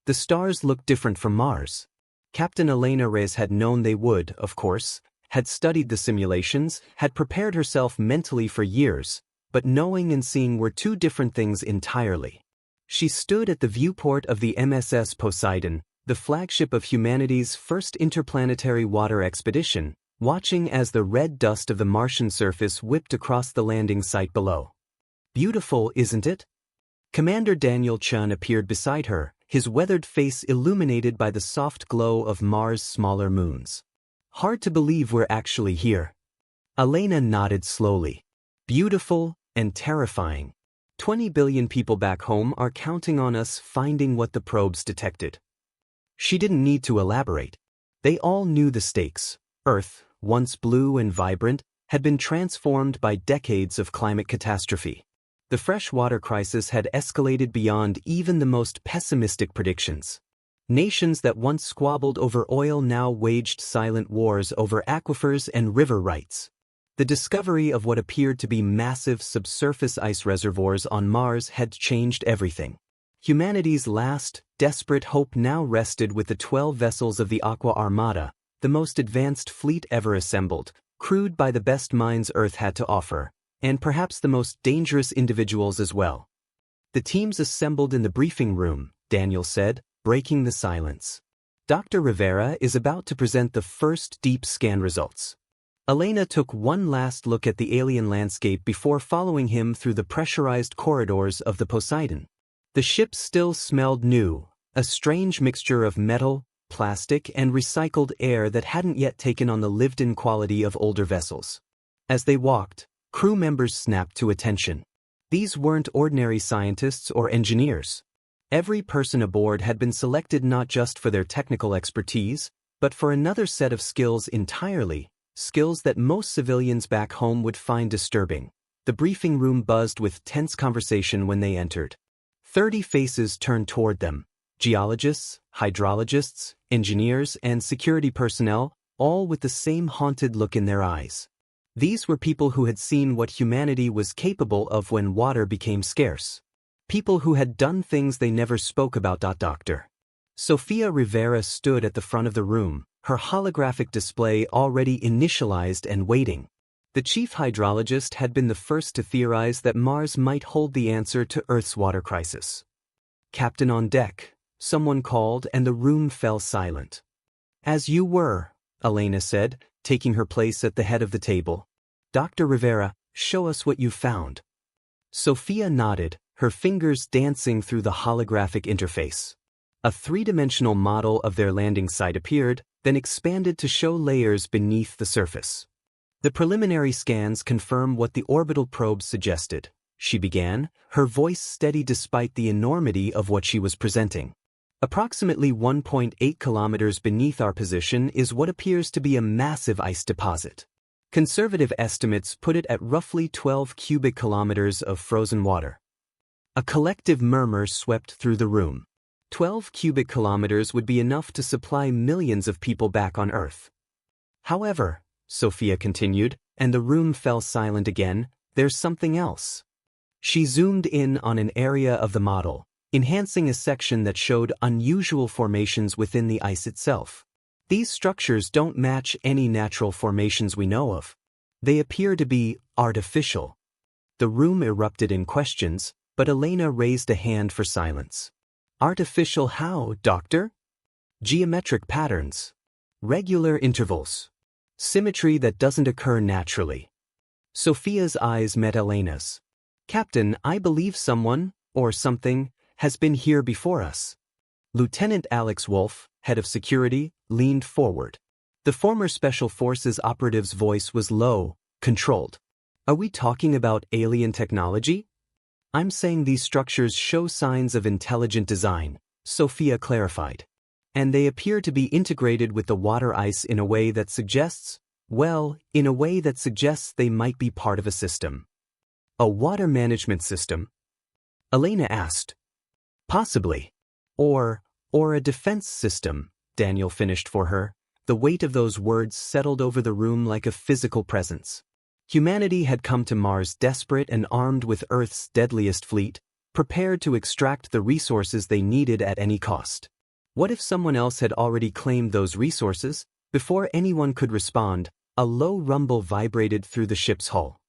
The stars looked different from Mars. Captain Elena Reyes had known they would, of course, had studied the simulations, had prepared herself mentally for years, but knowing and seeing were two different things entirely. She stood at the viewport of the MSS Poseidon, the flagship of humanity's first interplanetary water expedition, watching as the red dust of the Martian surface whipped across the landing site below. Beautiful, isn't it? Commander Daniel Chun appeared beside her, his weathered face illuminated by the soft glow of Mars' smaller moons. Hard to believe we're actually here. Elena nodded slowly. Beautiful and terrifying. 20 billion people back home are counting on us finding what the probes detected. She didn't need to elaborate. They all knew the stakes. Earth, once blue and vibrant, had been transformed by decades of climate catastrophe. The freshwater crisis had escalated beyond even the most pessimistic predictions. Nations that once squabbled over oil now waged silent wars over aquifers and river rights. The discovery of what appeared to be massive subsurface ice reservoirs on Mars had changed everything. Humanity's last, desperate hope now rested with the 12 vessels of the Aqua Armada, the most advanced fleet ever assembled, crewed by the best minds Earth had to offer, and perhaps the most dangerous individuals as well. The teams assembled in the briefing room, Daniel said, breaking the silence. Dr. Rivera is about to present the first deep scan results. Elena took one last look at the alien landscape before following him through the pressurized corridors of the Poseidon. The ship still smelled new, a strange mixture of metal, plastic, and recycled air that hadn't yet taken on the lived-in quality of older vessels. As they walked, crew members snapped to attention. These weren't ordinary scientists or engineers. Every person aboard had been selected not just for their technical expertise, but for another set of skills entirely, skills that most civilians back home would find disturbing. The briefing room buzzed with tense conversation when they entered. 30 faces turned toward them. Geologists, hydrologists, engineers, and security personnel, all with the same haunted look in their eyes. These were people who had seen what humanity was capable of when water became scarce. People who had done things they never spoke about. Dr. Sofia Rivera stood at the front of the room, her holographic display already initialized and waiting. The chief hydrologist had been the first to theorize that Mars might hold the answer to Earth's water crisis. "Captain on deck," someone called, and the room fell silent. "As you were," Elena said, taking her place at the head of the table. "Dr. Rivera, show us what you found." Sophia nodded, her fingers dancing through the holographic interface. A three-dimensional model of their landing site appeared, then expanded to show layers beneath the surface. "The preliminary scans confirm what the orbital probes suggested," she began, her voice steady despite the enormity of what she was presenting. "Approximately 1.8 kilometers beneath our position is what appears to be a massive ice deposit. Conservative estimates put it at roughly 12 cubic kilometers of frozen water." A collective murmur swept through the room. 12 cubic kilometers would be enough to supply millions of people back on Earth. "However," Sophia continued, and the room fell silent again, "there's something else." She zoomed in on an area of the model, enhancing a section that showed unusual formations within the ice itself. "These structures don't match any natural formations we know of. They appear to be artificial." The room erupted in questions, but Elena raised a hand for silence. "Artificial how, Doctor?" "Geometric patterns. Regular intervals. Symmetry that doesn't occur naturally." Sophia's eyes met Elena's. "Captain, I believe someone, or something, has been here before us." Lieutenant Alex Wolf, head of security, leaned forward. The former Special Forces operative's voice was low, controlled. "Are we talking about alien technology?" "I'm saying these structures show signs of intelligent design," Sophia clarified. "And they appear to be integrated with the water ice in a way that suggests, they might be part of a system." "A water management system?" Elena asked. "Possibly. Or a defense system," Daniel finished for her. The weight of those words settled over the room like a physical presence. Humanity had come to Mars desperate and armed with Earth's deadliest fleet, prepared to extract the resources they needed at any cost. What if someone else had already claimed those resources? Before anyone could respond, a low rumble vibrated through the ship's hull.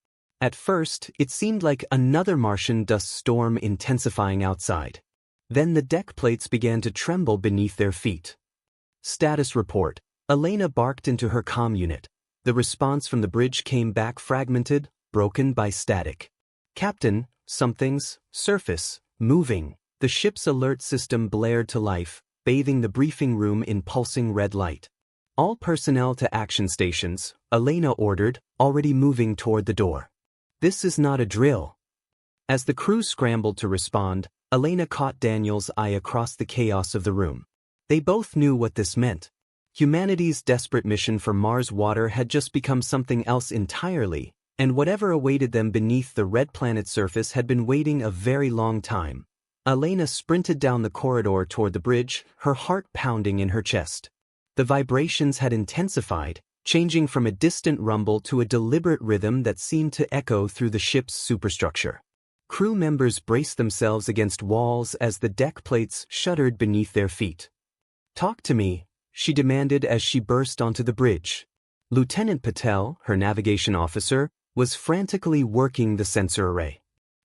At first, it seemed like another Martian dust storm intensifying outside. Then the deck plates began to tremble beneath their feet. Status report. Elena barked into her comm unit. The response from the bridge came back fragmented, broken by static. Captain, something's surface, moving. The ship's alert system blared to life, bathing the briefing room in pulsing red light. All personnel to action stations, Elena ordered, already moving toward the door. This is not a drill. As the crew scrambled to respond, Elena caught Daniel's eye across the chaos of the room. They both knew what this meant. Humanity's desperate mission for Mars water had just become something else entirely, and whatever awaited them beneath the red planet's surface had been waiting a very long time. Elena sprinted down the corridor toward the bridge, her heart pounding in her chest. The vibrations had intensified, changing from a distant rumble to a deliberate rhythm that seemed to echo through the ship's superstructure. Crew members braced themselves against walls as the deck plates shuddered beneath their feet. "Talk to me," she demanded as she burst onto the bridge. Lieutenant Patel, her navigation officer, was frantically working the sensor array.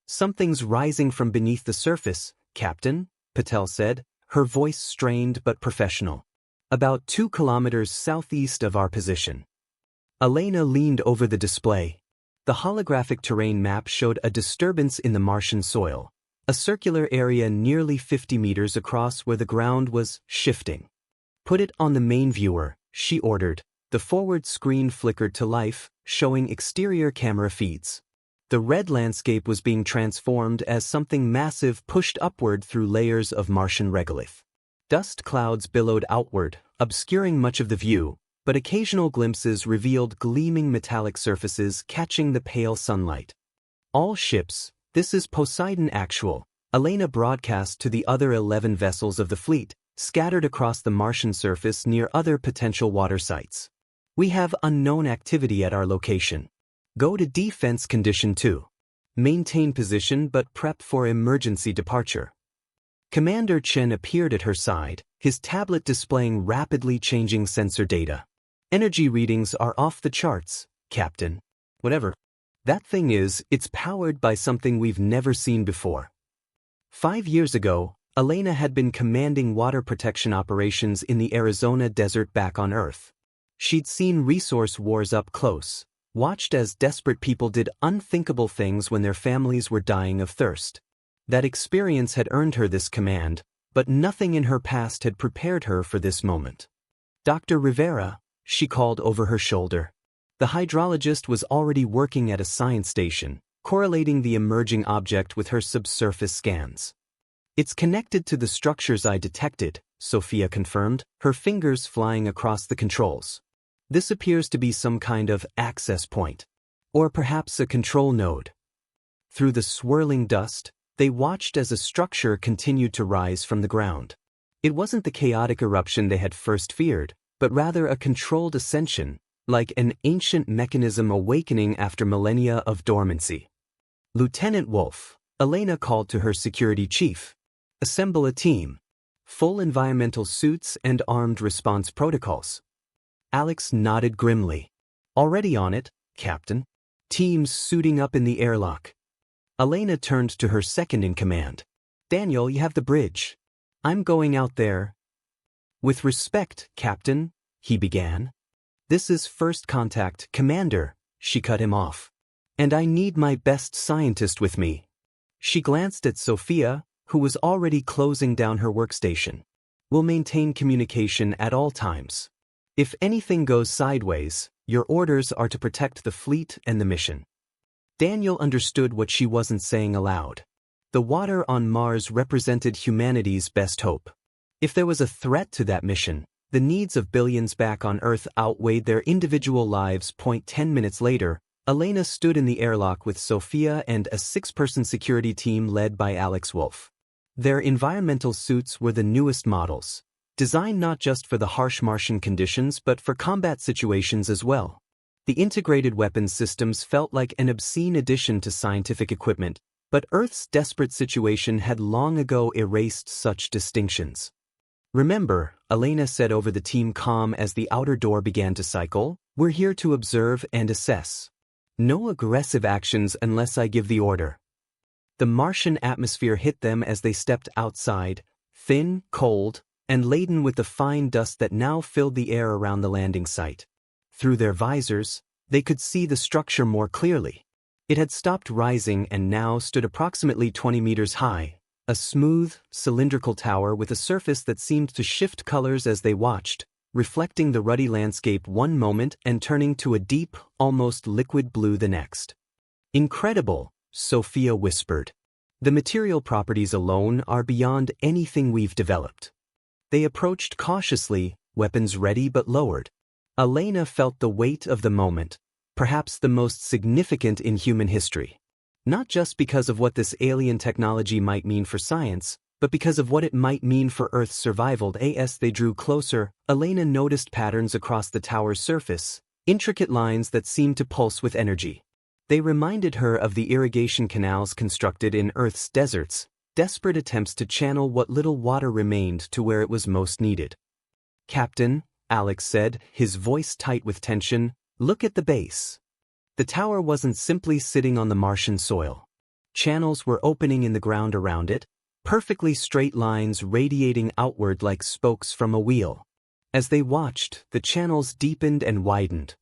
"Something's rising from beneath the surface, Captain," Patel said, her voice strained but professional. "About 2 kilometers southeast of our position." Elena leaned over the display. The holographic terrain map showed a disturbance in the Martian soil, a circular area nearly 50 meters across where the ground was shifting. "Put it on the main viewer," she ordered. The forward screen flickered to life, showing exterior camera feeds. The red landscape was being transformed as something massive pushed upward through layers of Martian regolith. Dust clouds billowed outward, obscuring much of the view, but occasional glimpses revealed gleaming metallic surfaces catching the pale sunlight. "All ships, this is Poseidon Actual," Elena broadcast to the other 11 vessels of the fleet, scattered across the Martian surface near other potential water sites. "We have unknown activity at our location. Go to defense condition 2. Maintain position but prep for emergency departure." Commander Chen appeared at her side, his tablet displaying rapidly changing sensor data. "Energy readings are off the charts, Captain." "Whatever that thing is, it's powered by something we've never seen before." 5 years ago, Elena had been commanding water protection operations in the Arizona desert back on Earth. She'd seen resource wars up close, watched as desperate people did unthinkable things when their families were dying of thirst. That experience had earned her this command, but nothing in her past had prepared her for this moment. "Dr. Rivera," she called over her shoulder. The hydrologist was already working at a science station, correlating the emerging object with her subsurface scans. "It's connected to the structures I detected," Sophia confirmed, her fingers flying across the controls. "This appears to be some kind of access point. Or perhaps a control node." Through the swirling dust, they watched as a structure continued to rise from the ground. It wasn't the chaotic eruption they had first feared, but rather a controlled ascension, like an ancient mechanism awakening after millennia of dormancy. "Lieutenant Wolf," Elena called to her security chief. "Assemble a team. Full environmental suits and armed response protocols." Alex nodded grimly. "Already on it, Captain." Teams suiting up in the airlock. Elena turned to her second-in-command. "Daniel, you have the bridge. I'm going out there." "With respect, Captain," he began. "This is first contact, Commander," she cut him off. "And I need my best scientist with me." She glanced at Sophia, who was already closing down her workstation. "We'll maintain communication at all times. If anything goes sideways, your orders are to protect the fleet and the mission." Daniel understood what she wasn't saying aloud. The water on Mars represented humanity's best hope. If there was a threat to that mission, the needs of billions back on Earth outweighed their individual lives. 10 minutes later, Elena stood in the airlock with Sophia and a 6-person security team led by Alex Wolf. Their environmental suits were the newest models, designed not just for the harsh Martian conditions but for combat situations as well. The integrated weapons systems felt like an obscene addition to scientific equipment, but Earth's desperate situation had long ago erased such distinctions. Remember, Elena said over the team comm as the outer door began to cycle, we're here to observe and assess. No aggressive actions unless I give the order. The Martian atmosphere hit them as they stepped outside, thin, cold, and laden with the fine dust that now filled the air around the landing site. Through their visors, they could see the structure more clearly. It had stopped rising and now stood approximately 20 meters high, a smooth, cylindrical tower with a surface that seemed to shift colors as they watched, reflecting the ruddy landscape one moment and turning to a deep, almost liquid blue the next. Incredible, Sophia whispered. The material properties alone are beyond anything we've developed. They approached cautiously, weapons ready but lowered. Elena felt the weight of the moment, perhaps the most significant in human history. Not just because of what this alien technology might mean for science, but because of what it might mean for Earth's survival. As they drew closer, Elena noticed patterns across the tower's surface, intricate lines that seemed to pulse with energy. They reminded her of the irrigation canals constructed in Earth's deserts, desperate attempts to channel what little water remained to where it was most needed. Captain, Alex said, his voice tight with tension, look at the base. The tower wasn't simply sitting on the Martian soil. Channels were opening in the ground around it, perfectly straight lines radiating outward like spokes from a wheel. As they watched, the channels deepened and widened.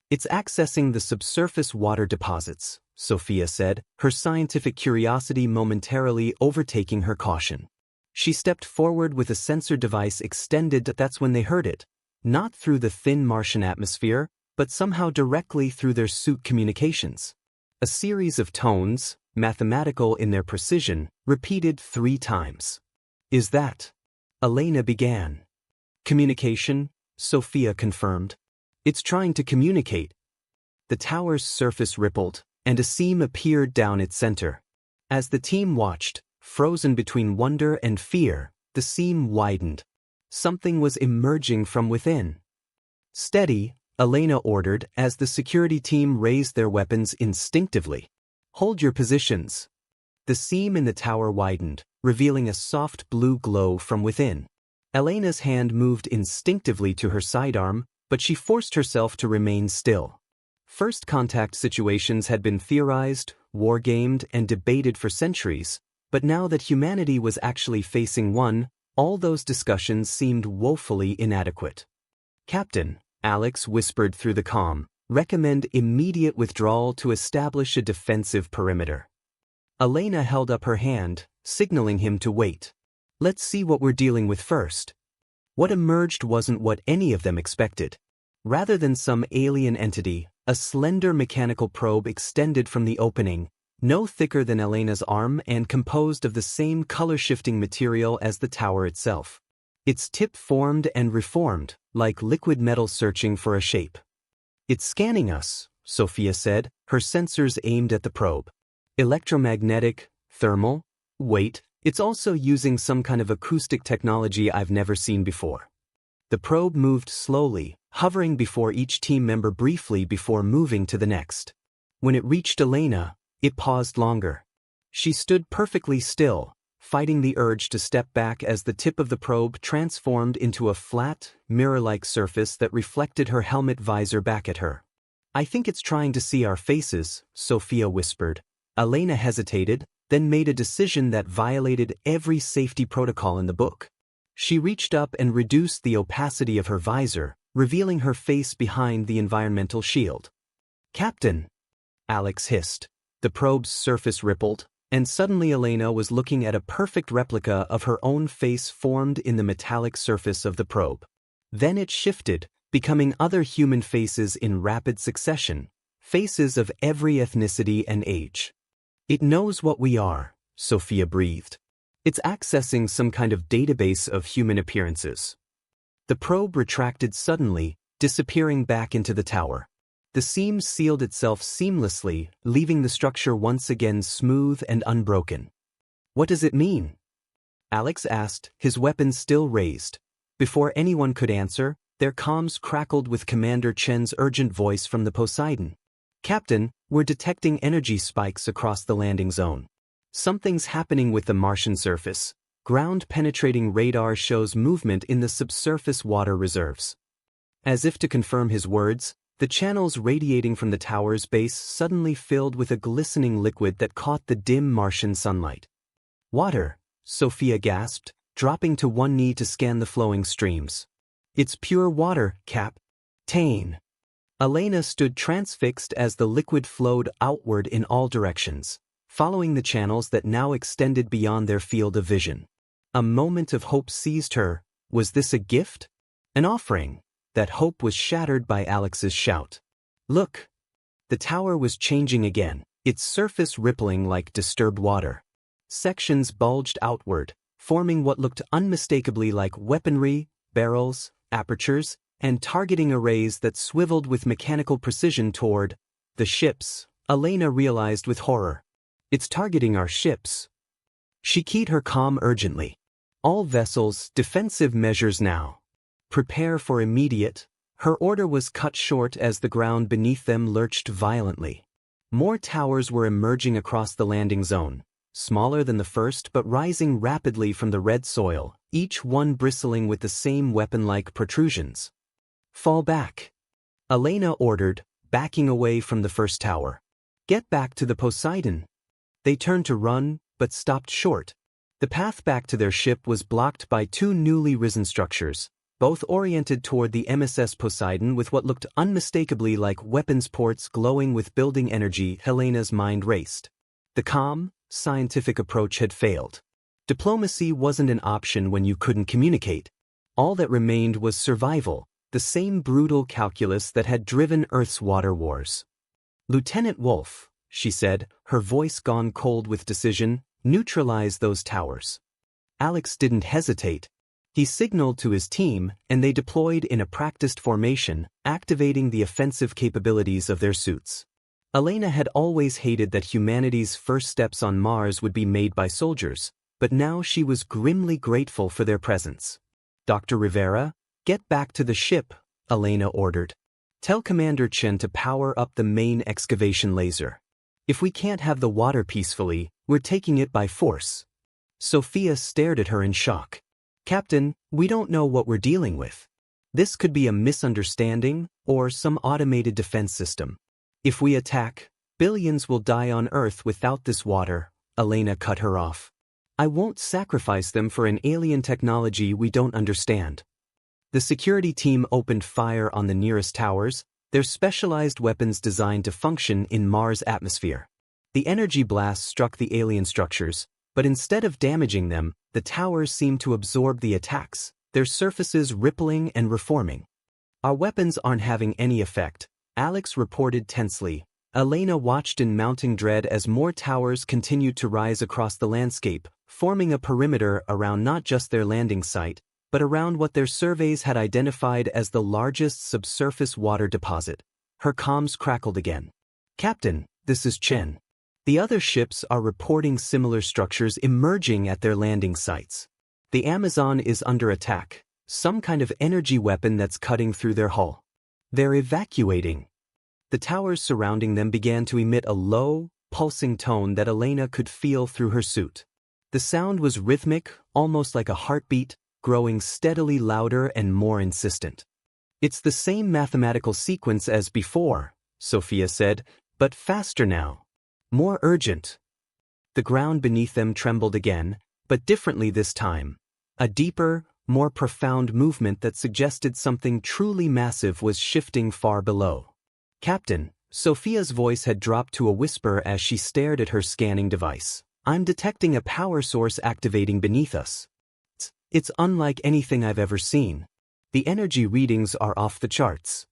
It's accessing the subsurface water deposits, Sophia said, her scientific curiosity momentarily overtaking her caution. She stepped forward with a sensor device extended. That's when they heard it, not through the thin Martian atmosphere, but somehow directly through their suit communications. A series of tones, mathematical in their precision, repeated 3 times. Is that? Elena began. Communication, Sophia confirmed. It's trying to communicate. The tower's surface rippled, and a seam appeared down its center. As the team watched, frozen between wonder and fear, the seam widened. Something was emerging from within. Steady, Elena ordered as the security team raised their weapons instinctively. Hold your positions. The seam in the tower widened, revealing a soft blue glow from within. Elena's hand moved instinctively to her sidearm, but she forced herself to remain still. First contact situations had been theorized, wargamed, and debated for centuries, but now that humanity was actually facing one, all those discussions seemed woefully inadequate. Captain, Alex whispered through the comm, recommend immediate withdrawal to establish a defensive perimeter. Elena held up her hand, signaling him to wait. Let's see what we're dealing with first. What emerged wasn't what any of them expected. Rather than some alien entity, a slender mechanical probe extended from the opening, no thicker than Elena's arm and composed of the same color-shifting material as the tower itself. Its tip formed and reformed, like liquid metal searching for a shape. It's scanning us, Sophia said, her sensors aimed at the probe. Electromagnetic, thermal, wait, it's also using some kind of acoustic technology I've never seen before. The probe moved slowly, hovering before each team member briefly before moving to the next. When it reached Elena, it paused longer. She stood perfectly still, fighting the urge to step back as the tip of the probe transformed into a flat, mirror-like surface that reflected her helmet visor back at her. I think it's trying to see our faces, Sophia whispered. Elena hesitated, then made a decision that violated every safety protocol in the book. She reached up and reduced the opacity of her visor, revealing her face behind the environmental shield. Captain, Alex hissed. The probe's surface rippled, and suddenly Elena was looking at a perfect replica of her own face formed in the metallic surface of the probe. Then it shifted, becoming other human faces in rapid succession, faces of every ethnicity and age. It knows what we are, Sophia breathed. It's accessing some kind of database of human appearances. The probe retracted suddenly, disappearing back into the tower. The seam sealed itself seamlessly, leaving the structure once again smooth and unbroken. What does it mean? Alex asked, his weapon still raised. Before anyone could answer, their comms crackled with Commander Chen's urgent voice from the Poseidon. Captain, we're detecting energy spikes across the landing zone. Something's happening with the Martian surface. ground-penetrating radar shows movement in the subsurface water reserves. As if to confirm his words, the channels radiating from the tower's base suddenly filled with a glistening liquid that caught the dim Martian sunlight. Water, Sophia gasped, dropping to one knee to scan the flowing streams. It's pure water, Captain. Elena stood transfixed as the liquid flowed outward in all directions, following the channels that now extended beyond their field of vision. A moment of hope seized her. Was this a gift? An offering? That hope was shattered by Alex's shout. Look! The tower was changing again, its surface rippling like disturbed water. Sections bulged outward, forming what looked unmistakably like weaponry, barrels, apertures, and targeting arrays that swiveled with mechanical precision toward the ships. Elena realized with horror. It's targeting our ships. She keyed her comm urgently. All vessels, defensive measures now. Prepare for immediate. Her order was cut short as the ground beneath them lurched violently. More towers were emerging across the landing zone, smaller than the first but rising rapidly from the red soil, each one bristling with the same weapon-like protrusions. Fall back. Elena ordered, backing away from the first tower. Get back to the Poseidon. They turned to run, but stopped short. The path back to their ship was blocked by two newly risen structures, both oriented toward the MSS Poseidon with what looked unmistakably like weapons ports glowing with building energy. Helena's mind raced. The calm, scientific approach had failed. Diplomacy wasn't an option when you couldn't communicate. All that remained was survival, the same brutal calculus that had driven Earth's water wars. Lieutenant Wolf, she said, her voice gone cold with decision, neutralize those towers. Alex didn't hesitate. He signaled to his team, and they deployed in a practiced formation, activating the offensive capabilities of their suits. Elena had always hated that humanity's first steps on Mars would be made by soldiers, but now she was grimly grateful for their presence. Dr. Rivera, get back to the ship, Elena ordered. Tell Commander Chen to power up the main excavation laser. If we can't have the water peacefully, we're taking it by force. Sophia stared at her in shock. Captain, we don't know what we're dealing with. This could be a misunderstanding, or some automated defense system. If we attack, billions will die on Earth without this water, Elena cut her off. I won't sacrifice them for an alien technology we don't understand. The security team opened fire on the nearest towers, their specialized weapons designed to function in Mars' atmosphere. The energy blast struck the alien structures, but instead of damaging them, the towers seemed to absorb the attacks, their surfaces rippling and reforming. Our weapons aren't having any effect, Alex reported tensely. Elena watched in mounting dread as more towers continued to rise across the landscape, forming a perimeter around not just their landing site, but around what their surveys had identified as the largest subsurface water deposit. Her comms crackled again. Captain, this is Chen. The other ships are reporting similar structures emerging at their landing sites. The Amazon is under attack, some kind of energy weapon that's cutting through their hull. They're evacuating. The towers surrounding them began to emit a low, pulsing tone that Elena could feel through her suit. The sound was rhythmic, almost like a heartbeat, growing steadily louder and more insistent. It's the same mathematical sequence as before, Sophia said, but faster now. More urgent. The ground beneath them trembled again, but differently this time. A deeper, more profound movement that suggested something truly massive was shifting far below. Captain, Sophia's voice had dropped to a whisper as she stared at her scanning device. I'm detecting a power source activating beneath us. It's unlike anything I've ever seen. The energy readings are off the charts.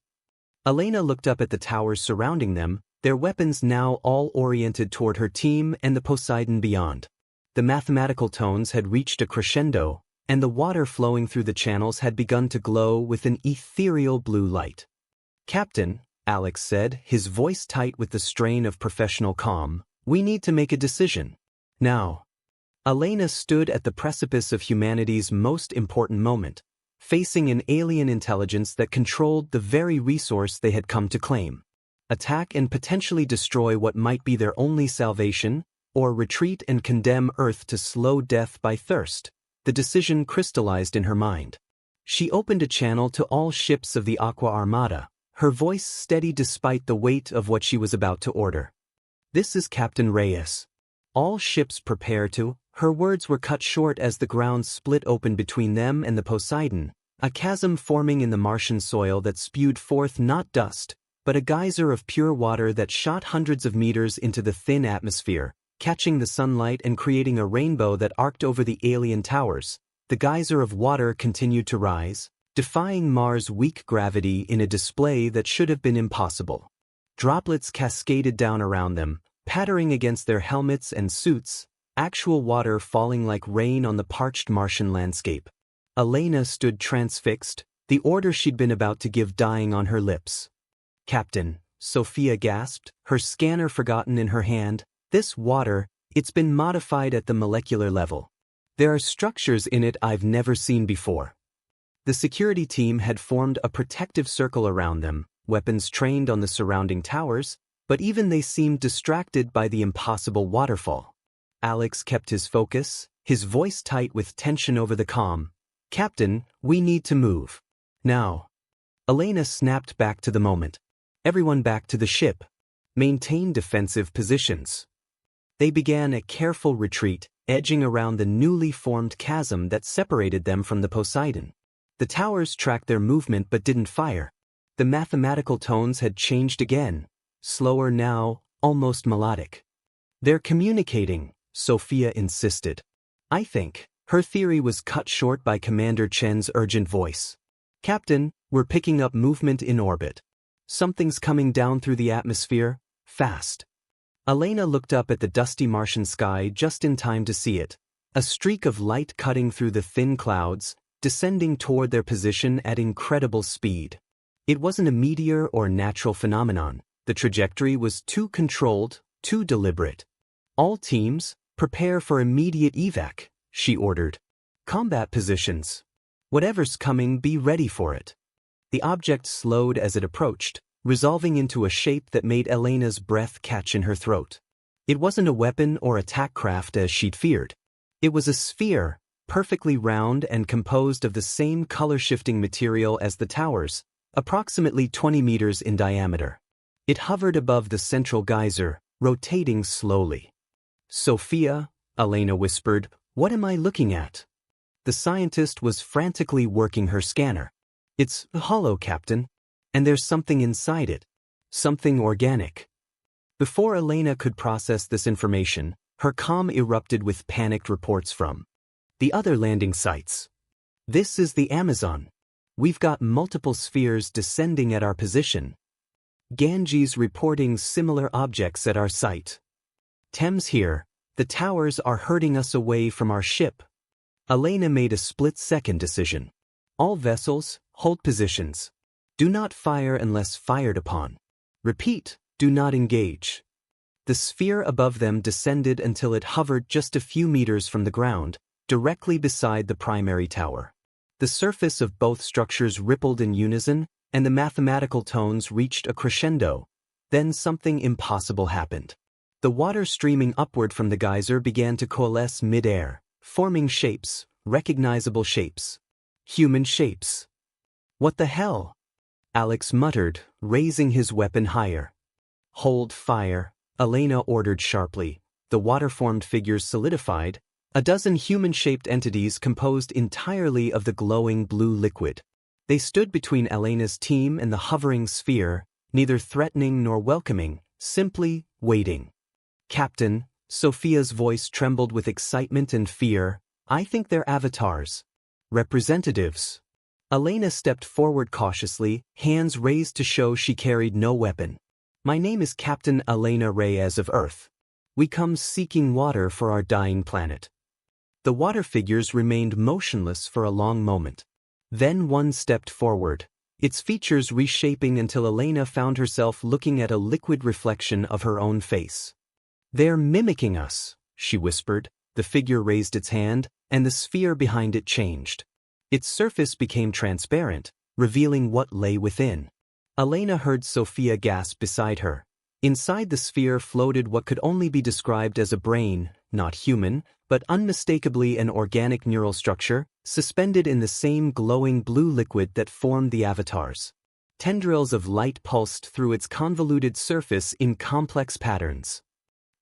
Elena looked up at the towers surrounding them, their weapons now all oriented toward her team and the Poseidon beyond. The mathematical tones had reached a crescendo, and the water flowing through the channels had begun to glow with an ethereal blue light. Captain, Alex said, his voice tight with the strain of professional calm, we need to make a decision. Now. Elena stood at the precipice of humanity's most important moment, facing an alien intelligence that controlled the very resource they had come to claim. Attack and potentially destroy what might be their only salvation, or retreat and condemn Earth to slow death by thirst. the decision crystallized in her mind. She opened a channel to all ships of the Aqua Armada, her voice steady despite the weight of what she was about to order. "This is Captain Reyes. All ships prepare to—" Her words were cut short as the ground split open between them and the Poseidon, a chasm forming in the Martian soil that spewed forth not dust, but a geyser of pure water that shot hundreds of meters into the thin atmosphere, catching the sunlight and creating a rainbow that arced over the alien towers. The geyser of water continued to rise, defying Mars' weak gravity in a display that should have been impossible. Droplets cascaded down around them, pattering against their helmets and suits, actual water falling like rain on the parched Martian landscape. Elena stood transfixed, the order she'd been about to give dying on her lips. "Captain," Sophia gasped, her scanner forgotten in her hand, "this water, it's been modified at the molecular level. There are structures in it I've never seen before." The security team had formed a protective circle around them, weapons trained on the surrounding towers, but even they seemed distracted by the impossible waterfall. Alex kept his focus, his voice tight with tension over the comm. "Captain, we need to move. Now." Elena snapped back to the moment. "Everyone back to the ship. Maintain defensive positions." They began a careful retreat, edging around the newly formed chasm that separated them from the Poseidon. The towers tracked their movement but didn't fire. The mathematical tones had changed again, slower now, almost melodic. "They're communicating," Sophia insisted. "I think." Her theory was cut short by Commander Chen's urgent voice. "Captain, we're picking up movement in orbit. Something's coming down through the atmosphere, fast." Elena looked up at the dusty Martian sky just in time to see it. A streak of light cutting through the thin clouds, descending toward their position at incredible speed. It wasn't a meteor or natural phenomenon. The trajectory was too controlled, too deliberate. "All teams, prepare for immediate evac," she ordered. "Combat positions. Whatever's coming, be ready for it." The object slowed as it approached, resolving into a shape that made Elena's breath catch in her throat. It wasn't a weapon or attack craft as she'd feared. It was a sphere, perfectly round and composed of the same color-shifting material as the towers, approximately 20 meters in diameter. It hovered above the central geyser, rotating slowly. "Sophia," Elena whispered, "what am I looking at?" The scientist was frantically working her scanner. "It's hollow, Captain. And there's something inside it. Something organic." Before Elena could process this information, her comm erupted with panicked reports from the other landing sites. "This is the Amazon. We've got multiple spheres descending at our position. Ganges reporting similar objects at our site. Thames here. The towers are herding us away from our ship." Elena made a split-second decision. "All vessels, hold positions. Do not fire unless fired upon. Repeat, do not engage." The sphere above them descended until it hovered just a few meters from the ground, directly beside the primary tower. The surface of both structures rippled in unison, and the mathematical tones reached a crescendo. Then something impossible happened. The water streaming upward from the geyser began to coalesce mid-air, forming shapes, recognizable shapes. Human shapes. "What the hell?" Alex muttered, raising his weapon higher. "Hold fire," Elena ordered sharply. The water-formed figures solidified, a dozen human-shaped entities composed entirely of the glowing blue liquid. They stood between Elena's team and the hovering sphere, neither threatening nor welcoming, simply waiting. "Captain," Sophia's voice trembled with excitement and fear, "I think they're avatars. Representatives." Elena stepped forward cautiously, hands raised to show she carried no weapon. "My name is Captain Elena Reyes of Earth. We come seeking water for our dying planet." The water figures remained motionless for a long moment. Then one stepped forward, its features reshaping until Elena found herself looking at a liquid reflection of her own face. "They're mimicking us," she whispered. The figure raised its hand, and the sphere behind it changed. Its surface became transparent, revealing what lay within. Elena heard Sophia gasp beside her. Inside the sphere floated what could only be described as a brain, not human, but unmistakably an organic neural structure, suspended in the same glowing blue liquid that formed the avatars. Tendrils of light pulsed through its convoluted surface in complex patterns.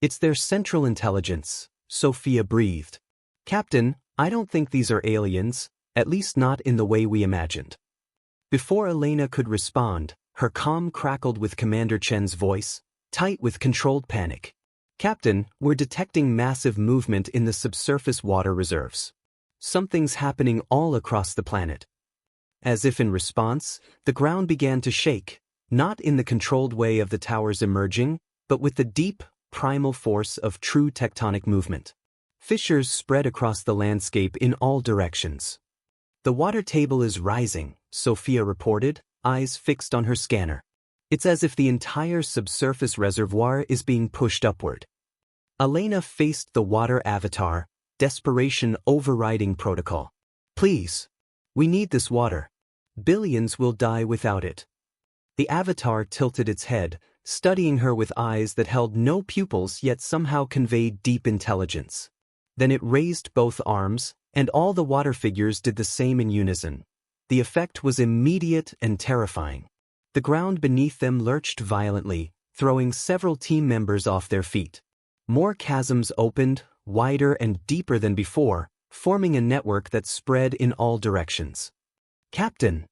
"It's their central intelligence," Sophia breathed. "Captain, I don't think these are aliens, at least not in the way we imagined." Before Elena could respond, her comm crackled with Commander Chen's voice, tight with controlled panic. "Captain, we're detecting massive movement in the subsurface water reserves. Something's happening all across the planet." As if in response, the ground began to shake, not in the controlled way of the towers emerging, but with the deep, primal force of true tectonic movement. Fissures spread across the landscape in all directions. "The water table is rising," Sophia reported, eyes fixed on her scanner. "It's as if the entire subsurface reservoir is being pushed upward." Elena faced the water avatar, desperation overriding protocol. "Please. We need this water. Billions will die without it." The avatar tilted its head, studying her with eyes that held no pupils yet somehow conveyed deep intelligence. Then it raised both arms, and all the water figures did the same in unison. The effect was immediate and terrifying. The ground beneath them lurched violently, throwing several team members off their feet. More chasms opened, wider and deeper than before, forming a network that spread in all directions. "Captain!"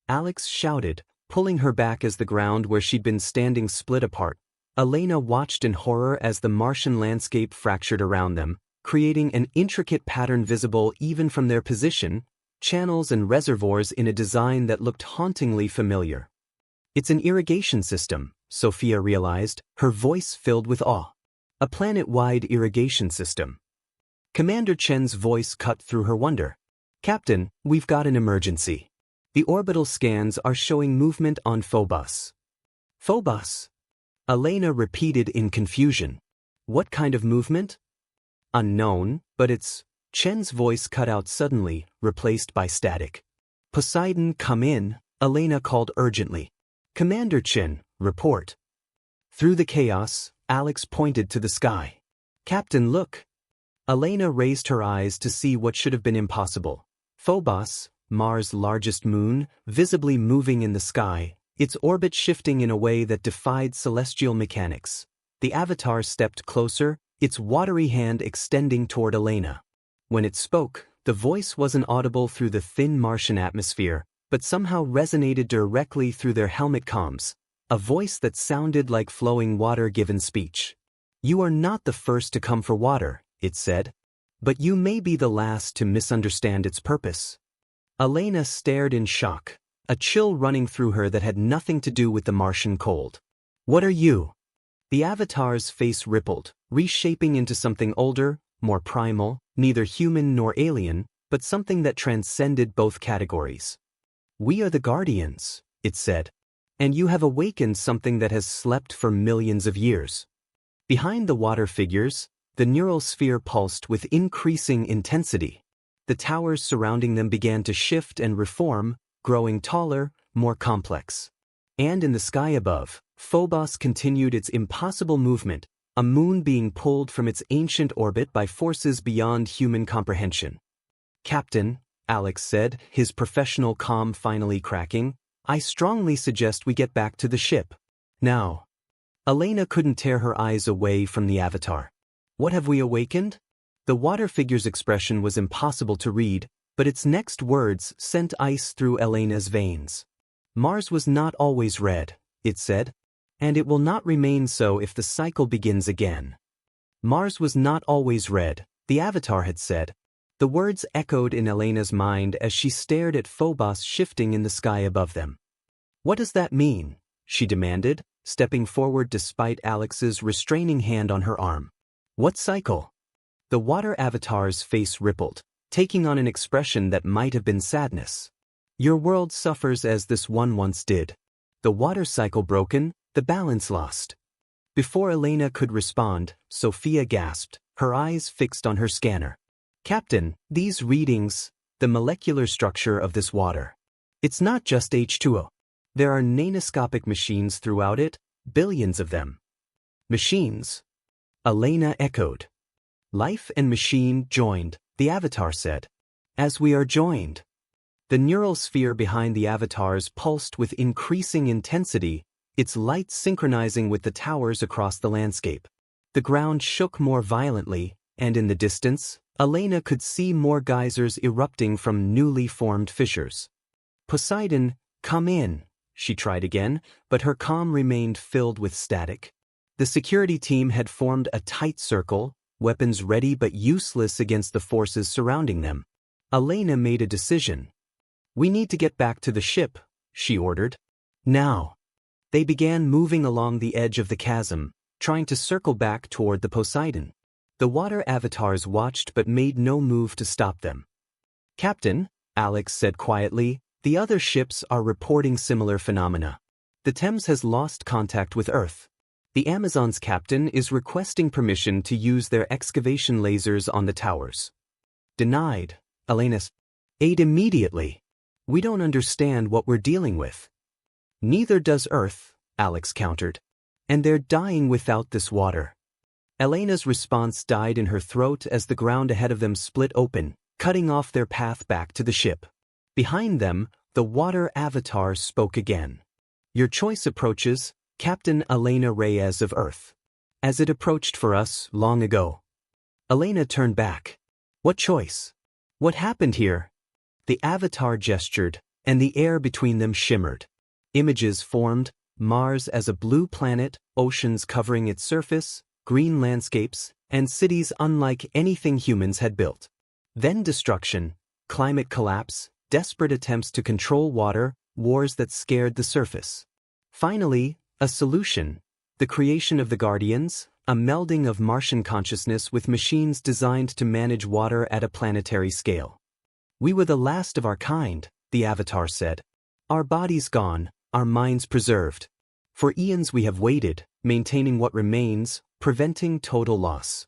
Alex shouted, pulling her back as the ground where she'd been standing split apart. Elena watched in horror as the Martian landscape fractured around them, creating an intricate pattern visible even from their position, channels and reservoirs in a design that looked hauntingly familiar. "It's an irrigation system," Sophia realized, her voice filled with awe. "A planet-wide irrigation system." Commander Chen's voice cut through her wonder. "Captain, we've got an emergency. The orbital scans are showing movement on Phobos." "Phobos?" Elena repeated in confusion. "What kind of movement?" "Unknown, but it's—" Chen's voice cut out suddenly, replaced by static. "Poseidon, come in," Elena called urgently. "Commander Chen, report." Through the chaos, Alex pointed to the sky. "Captain, look." Elena raised her eyes to see what should have been impossible. Phobos, Mars' largest moon, visibly moving in the sky, its orbit shifting in a way that defied celestial mechanics. The avatar stepped closer, its watery hand extending toward Elena. When it spoke, the voice wasn't audible through the thin Martian atmosphere, but somehow resonated directly through their helmet comms, a voice that sounded like flowing water given speech. "You are not the first to come for water," it said. "But you may be the last to misunderstand its purpose." Elena stared in shock, a chill running through her that had nothing to do with the Martian cold. "What are you?" The avatar's face rippled, reshaping into something older, more primal, neither human nor alien, but something that transcended both categories. "We are the Guardians," it said. "And you have awakened something that has slept for millions of years." Behind the water figures, the neural sphere pulsed with increasing intensity. The towers surrounding them began to shift and reform, growing taller, more complex. And in the sky above, Phobos continued its impossible movement, a moon being pulled from its ancient orbit by forces beyond human comprehension. "Captain," Alex said, his professional calm finally cracking, "I strongly suggest we get back to the ship. Now." Elena couldn't tear her eyes away from the avatar. "What have we awakened?" The water figure's expression was impossible to read, but its next words sent ice through Elena's veins. "Mars was not always red," it said. "And it will not remain so if the cycle begins again." "Mars was not always red," the avatar had said. The words echoed in Elena's mind as she stared at Phobos shifting in the sky above them. "What does that mean?" she demanded, stepping forward despite Alex's restraining hand on her arm. "What cycle?" The water avatar's face rippled, taking on an expression that might have been sadness. "Your world suffers as this one once did. The water cycle broken, the balance lost." Before Elena could respond, Sophia gasped, her eyes fixed on her scanner. "Captain, these readings, the molecular structure of this water. It's not just H2O. There are nanoscopic machines throughout it, billions of them." "Machines?" Elena echoed. Life and machine joined, the avatar said. As we are joined. The neural sphere behind the avatars pulsed with increasing intensity, its light synchronizing with the towers across the landscape. The ground shook more violently, and in the distance, Elena could see more geysers erupting from newly formed fissures. Poseidon, come in, she tried again, but her calm remained filled with static. The security team had formed a tight circle, weapons ready but useless against the forces surrounding them. Elena made a decision. We need to get back to the ship, she ordered. Now. They began moving along the edge of the chasm, trying to circle back toward the Poseidon. The water avatars watched but made no move to stop them. Captain, Alex said quietly, the other ships are reporting similar phenomena. The Thames has lost contact with Earth. The Amazon's captain is requesting permission to use their excavation lasers on the towers. Denied, Elena. Aid immediately. We don't understand what we're dealing with. Neither does Earth, Alex countered. And they're dying without this water. Elena's response died in her throat as the ground ahead of them split open, cutting off their path back to the ship. Behind them, the water avatar spoke again. Your choice approaches, Captain Elena Reyes of Earth. As it approached for us long ago. Elena turned back. What choice? What happened here? The avatar gestured, and the air between them shimmered. Images formed, Mars as a blue planet, oceans covering its surface, green landscapes, and cities unlike anything humans had built. Then destruction, climate collapse, desperate attempts to control water, wars that scared the surface. Finally, a solution, the creation of the Guardians, a melding of Martian consciousness with machines designed to manage water at a planetary scale. We were the last of our kind, the Avatar said. Our bodies gone, our minds preserved. For eons we have waited, maintaining what remains, preventing total loss.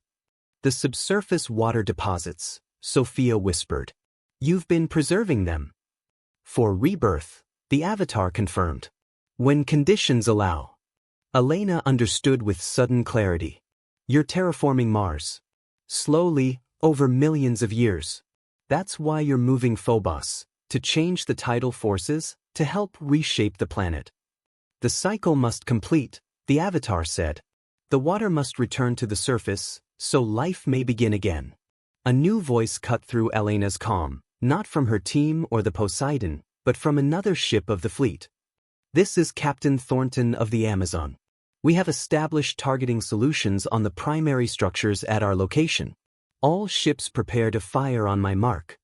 The subsurface water deposits, Sophia whispered. You've been preserving them. For rebirth, the Avatar confirmed. When conditions allow. Elena understood with sudden clarity. You're terraforming Mars. Slowly, over millions of years. That's why you're moving Phobos, to change the tidal forces, to help reshape the planet. The cycle must complete, the Avatar said. The water must return to the surface, so life may begin again. A new voice cut through Elena's calm, not from her team or the Poseidon, but from another ship of the fleet. This is Captain Thornton of the Amazon. We have established targeting solutions on the primary structures at our location. All ships prepare to fire on my mark.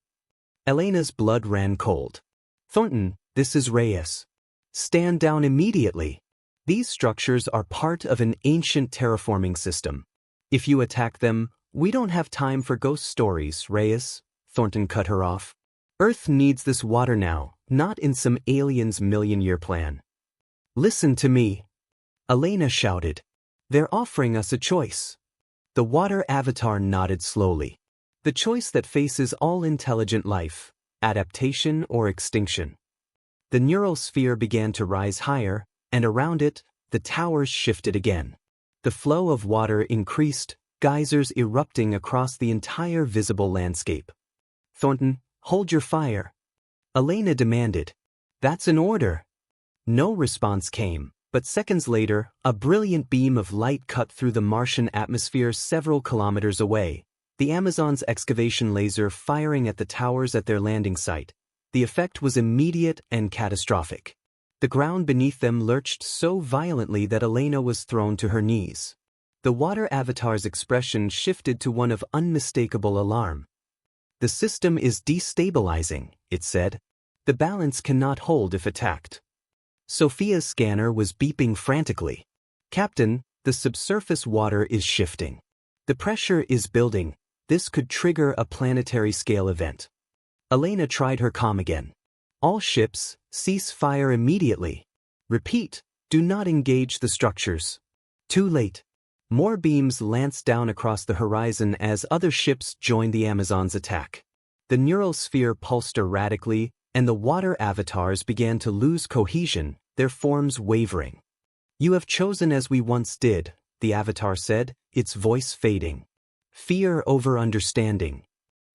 Elena's blood ran cold. Thornton, this is Reyes. Stand down immediately. These structures are part of an ancient terraforming system. If you attack them, we don't have time for ghost stories, Reyes, Thornton cut her off. Earth needs this water now, not in some alien's million-year plan. Listen to me. Elena shouted. They're offering us a choice. The water avatar nodded slowly. The choice that faces all intelligent life, adaptation or extinction. The neural sphere began to rise higher, and around it, the towers shifted again. The flow of water increased, geysers erupting across the entire visible landscape. Thornton, hold your fire. Elena demanded. That's an order. No response came. But seconds later, a brilliant beam of light cut through the Martian atmosphere several kilometers away, the Amazon's excavation laser firing at the towers at their landing site. The effect was immediate and catastrophic. The ground beneath them lurched so violently that Elena was thrown to her knees. The water avatar's expression shifted to one of unmistakable alarm. The system is destabilizing, it said. The balance cannot hold if attacked. Sophia's scanner was beeping frantically. Captain, the subsurface water is shifting. The pressure is building. This could trigger a planetary-scale event. Elena tried her comm again. All ships, cease fire immediately. Repeat, do not engage the structures. Too late. More beams lanced down across the horizon as other ships joined the Amazon's attack. The neural sphere pulsed erratically, and the water avatars began to lose cohesion, their forms wavering. You have chosen as we once did, the avatar said, its voice fading. Fear over understanding.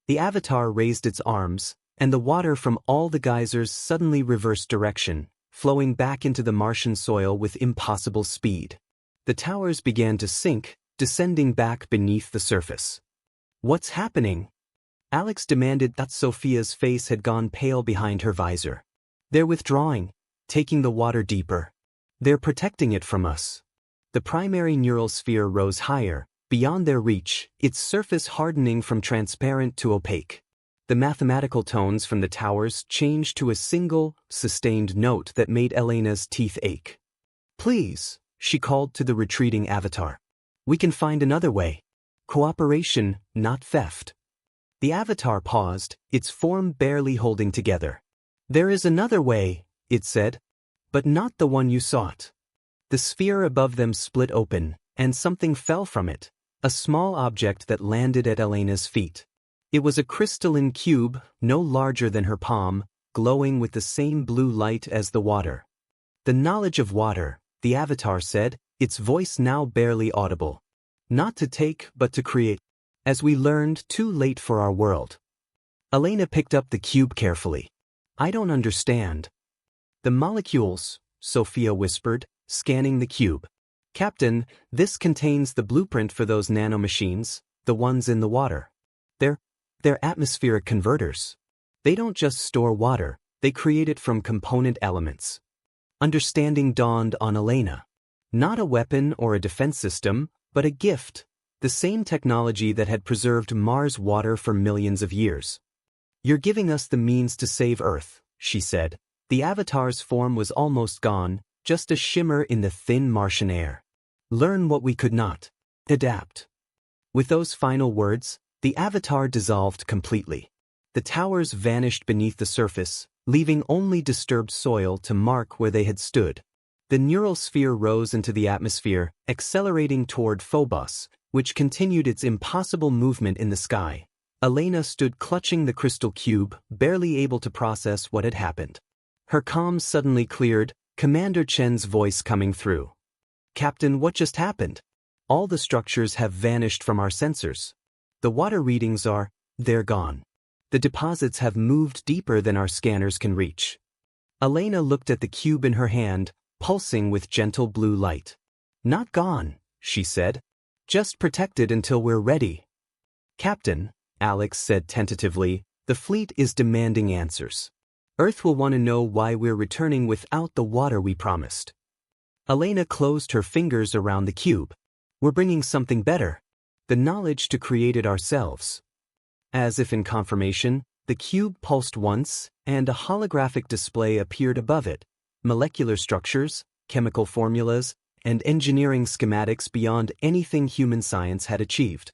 The Avatar raised its arms, and the water from all the geysers suddenly reversed direction, flowing back into the Martian soil with impossible speed. The towers began to sink, descending back beneath the surface. "What's happening?" Alex demanded. That Sophia's face had gone pale behind her visor. "They're withdrawing, taking the water deeper. They're protecting it from us." The primary neural sphere rose higher, beyond their reach, its surface hardening from transparent to opaque. The mathematical tones from the towers changed to a single, sustained note that made Elena's teeth ache. "Please," she called to the retreating Avatar. "We can find another way. Cooperation, not theft." The Avatar paused, its form barely holding together. "There is another way," it said. "But not the one you sought." The sphere above them split open, and something fell from it, a small object that landed at Elena's feet. It was a crystalline cube, no larger than her palm, glowing with the same blue light as the water. "The knowledge of water," the Avatar said, its voice now barely audible. "Not to take, but to create. As we learned, too late for our world." Elena picked up the cube carefully. "I don't understand." "The molecules," Sophia whispered, scanning the cube. "Captain, this contains the blueprint for those nanomachines, the ones in the water. They're atmospheric converters. They don't just store water, they create it from component elements." Understanding dawned on Elena. Not a weapon or a defense system, but a gift, the same technology that had preserved Mars water for millions of years. "You're giving us the means to save Earth," she said. The Avatar's form was almost gone, just a shimmer in the thin Martian air. "Learn what we could not. Adapt." With those final words, the Avatar dissolved completely. The towers vanished beneath the surface, leaving only disturbed soil to mark where they had stood. The neural sphere rose into the atmosphere, accelerating toward Phobos, which continued its impossible movement in the sky. Elena stood clutching the crystal cube, barely able to process what had happened. Her calm suddenly cleared, Commander Chen's voice coming through. "Captain, what just happened? All the structures have vanished from our sensors. The water readings they're gone. The deposits have moved deeper than our scanners can reach." Elena looked at the cube in her hand, pulsing with gentle blue light. "Not gone," she said. "Just protected until we're ready." "Captain," Alex said tentatively, "the fleet is demanding answers. Earth will want to know why we're returning without the water we promised." Elena closed her fingers around the cube. "We're bringing something better. The knowledge to create it ourselves." As if in confirmation, the cube pulsed once, and a holographic display appeared above it. Molecular structures, chemical formulas, and engineering schematics beyond anything human science had achieved.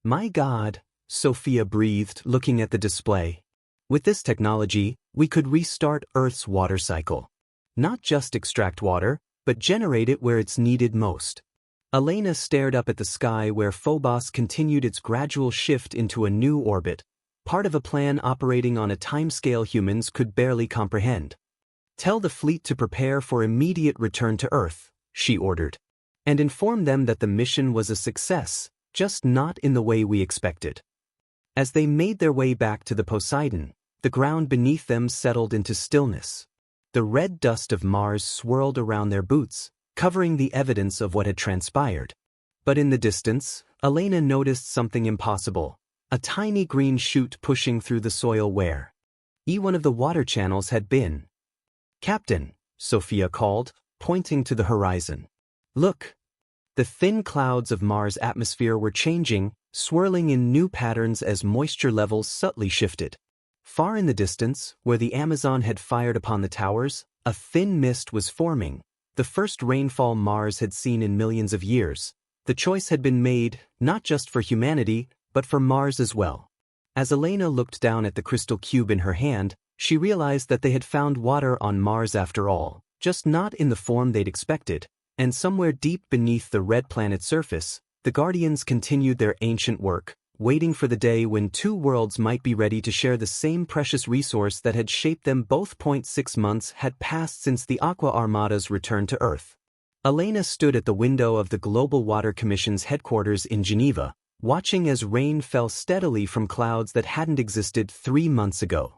"My God," Sophia breathed, looking at the display. "With this technology, we could restart Earth's water cycle. Not just extract water, but generate it where it's needed most." Elena stared up at the sky where Phobos continued its gradual shift into a new orbit, part of a plan operating on a timescale humans could barely comprehend. "Tell the fleet to prepare for immediate return to Earth," she ordered. "And inform them that the mission was a success, just not in the way we expected." As they made their way back to the Poseidon, the ground beneath them settled into stillness. The red dust of Mars swirled around their boots, covering the evidence of what had transpired. But in the distance, Elena noticed something impossible, a tiny green shoot pushing through the soil where one of the water channels had been. "Captain," Sophia called, pointing to the horizon. "Look." The thin clouds of Mars' atmosphere were changing, swirling in new patterns as moisture levels subtly shifted. Far in the distance, where the Amazon had fired upon the towers, a thin mist was forming, the first rainfall Mars had seen in millions of years. The choice had been made, not just for humanity, but for Mars as well. As Elena looked down at the crystal cube in her hand, she realized that they had found water on Mars after all, just not in the form they'd expected, and somewhere deep beneath the red planet's surface, the Guardians continued their ancient work, waiting for the day when two worlds might be ready to share the same precious resource that had shaped them both. 6 months had passed since the Aqua Armada's return to Earth. Elena stood at the window of the Global Water Commission's headquarters in Geneva, watching as rain fell steadily from clouds that hadn't existed 3 months ago.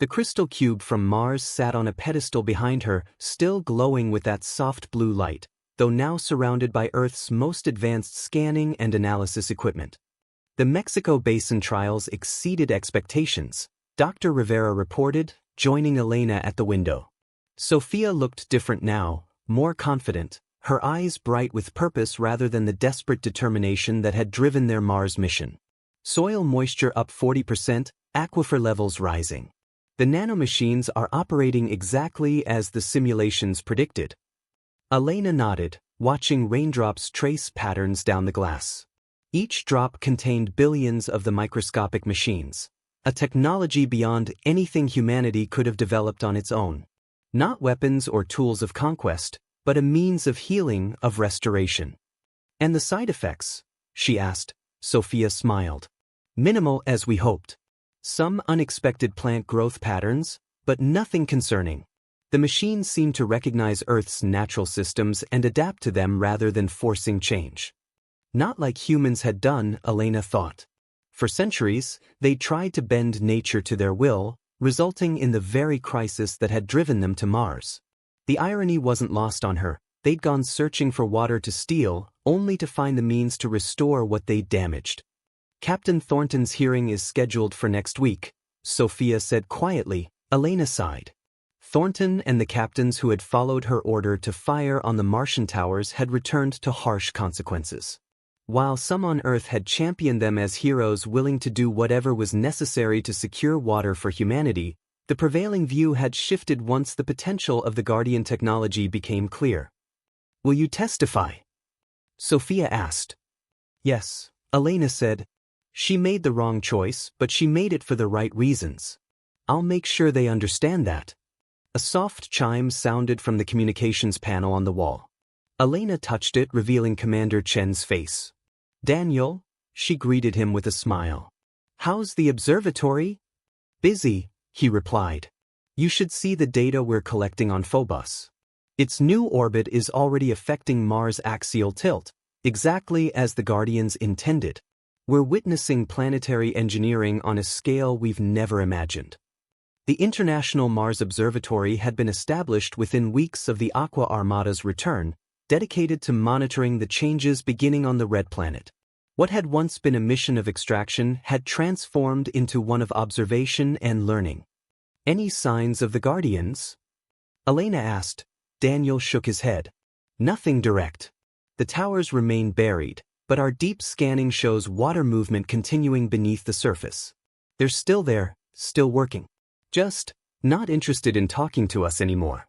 The crystal cube from Mars sat on a pedestal behind her, still glowing with that soft blue light, though now surrounded by Earth's most advanced scanning and analysis equipment. The Mexico Basin trials exceeded expectations, Dr. Rivera reported, joining Elena at the window. Sophia looked different now, more confident, her eyes bright with purpose rather than the desperate determination that had driven their Mars mission. Soil moisture up 40%, aquifer levels rising. The nanomachines are operating exactly as the simulations predicted. Elena nodded, watching raindrops trace patterns down the glass. Each drop contained billions of the microscopic machines, a technology beyond anything humanity could have developed on its own. Not weapons or tools of conquest, but a means of healing, of restoration. And the side effects? She asked. Sophia smiled. Minimal as we hoped. Some unexpected plant growth patterns, but nothing concerning. The machines seemed to recognize Earth's natural systems and adapt to them rather than forcing change. Not like humans had done, Elena thought. For centuries, they tried to bend nature to their will, resulting in the very crisis that had driven them to Mars. The irony wasn't lost on her. They'd gone searching for water to steal, only to find the means to restore what they'd damaged. Captain Thornton's hearing is scheduled for next week, Sophia said quietly. Elena sighed. Thornton and the captains who had followed her order to fire on the Martian towers had returned to harsh consequences. While some on Earth had championed them as heroes willing to do whatever was necessary to secure water for humanity, the prevailing view had shifted once the potential of the Guardian technology became clear. Will you testify? Sophia asked. Yes, Elena said. She made the wrong choice, but she made it for the right reasons. I'll make sure they understand that. A soft chime sounded from the communications panel on the wall. Elena touched it, revealing Commander Chen's face. Daniel, she greeted him with a smile. How's the observatory? Busy, he replied. You should see the data we're collecting on Phobos. Its new orbit is already affecting Mars' axial tilt, exactly as the Guardians intended. We're witnessing planetary engineering on a scale we've never imagined. The International Mars Observatory had been established within weeks of the Aqua Armada's return, dedicated to monitoring the changes beginning on the Red Planet. What had once been a mission of extraction had transformed into one of observation and learning. Any signs of the Guardians? Elena asked. Daniel shook his head. Nothing direct. The towers remain buried, but our deep scanning shows water movement continuing beneath the surface. They're still there, still working. Just not interested in talking to us anymore.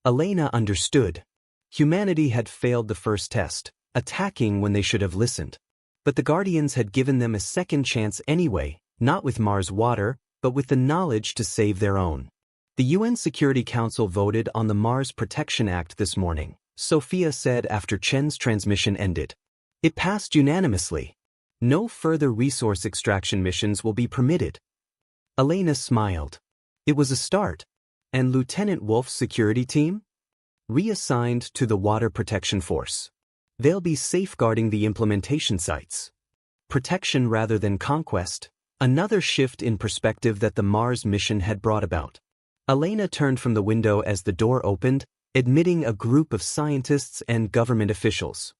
Elena understood. Humanity had failed the first test, attacking when they should have listened. But the Guardians had given them a second chance anyway, not with Mars water, but with the knowledge to save their own. The UN Security Council voted on the Mars Protection Act this morning, Sophia said after Chen's transmission ended. It passed unanimously. No further resource extraction missions will be permitted. Elena smiled. It was a start. And Lieutenant Wolf's security team? Reassigned to the Water Protection Force. They'll be safeguarding the implementation sites. Protection rather than conquest, another shift in perspective that the Mars mission had brought about. Elena turned from the window as the door opened, admitting a group of scientists and government officials.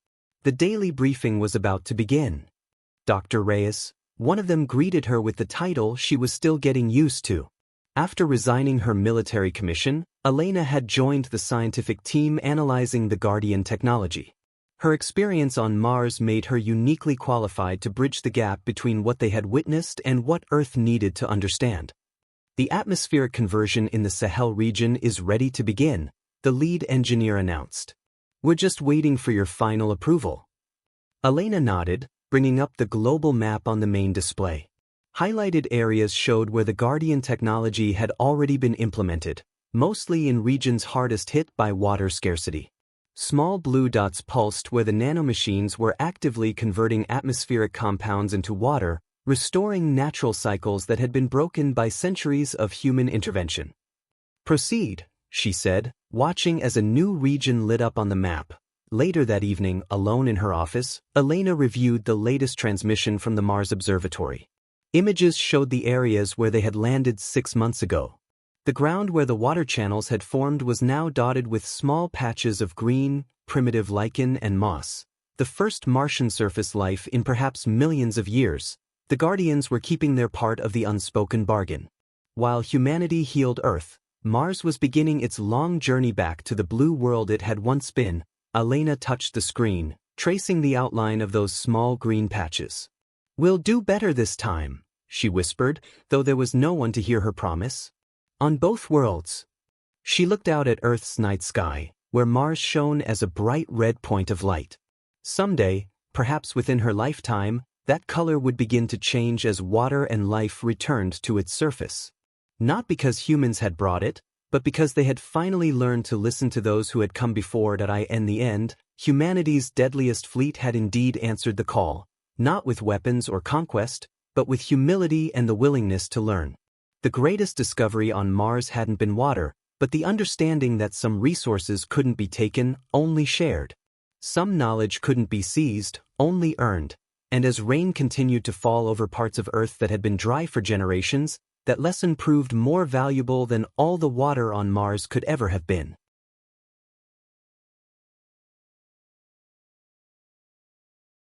The daily briefing was about to begin. Dr. Reyes, one of them, greeted her with the title she was still getting used to. After resigning her military commission, Elena had joined the scientific team analyzing the Guardian technology. Her experience on Mars made her uniquely qualified to bridge the gap between what they had witnessed and what Earth needed to understand. The atmospheric conversion in the Sahel region is ready to begin, the lead engineer announced. We're just waiting for your final approval. Elena nodded, bringing up the global map on the main display. Highlighted areas showed where the Guardian technology had already been implemented, mostly in regions hardest hit by water scarcity. Small blue dots pulsed where the nanomachines were actively converting atmospheric compounds into water, restoring natural cycles that had been broken by centuries of human intervention. Proceed, she said, watching as a new region lit up on the map, Later that evening, alone in her office, Elena reviewed the latest transmission from the Mars Observatory. Images showed the areas where they had landed 6 months ago. The ground where the water channels had formed was now dotted with small patches of green, primitive lichen and moss, the first Martian surface life in perhaps millions of years. The Guardians were keeping their part of the unspoken bargain. While humanity healed Earth, Mars was beginning its long journey back to the blue world it had once been. Elena touched the screen, tracing the outline of those small green patches. "We'll do better this time," she whispered, though there was no one to hear her promise. "On both worlds." She looked out at Earth's night sky, where Mars shone as a bright red point of light. Someday, perhaps within her lifetime, that color would begin to change as water and life returned to its surface. Not because humans had brought it, but because they had finally learned to listen to those who had come before. In the end, humanity's deadliest fleet had indeed answered the call, not with weapons or conquest, but with humility and the willingness to learn. The greatest discovery on Mars hadn't been water, but the understanding that some resources couldn't be taken, only shared. Some knowledge couldn't be seized, only earned. And as rain continued to fall over parts of Earth that had been dry for generations, that lesson proved more valuable than all the water on Mars could ever have been.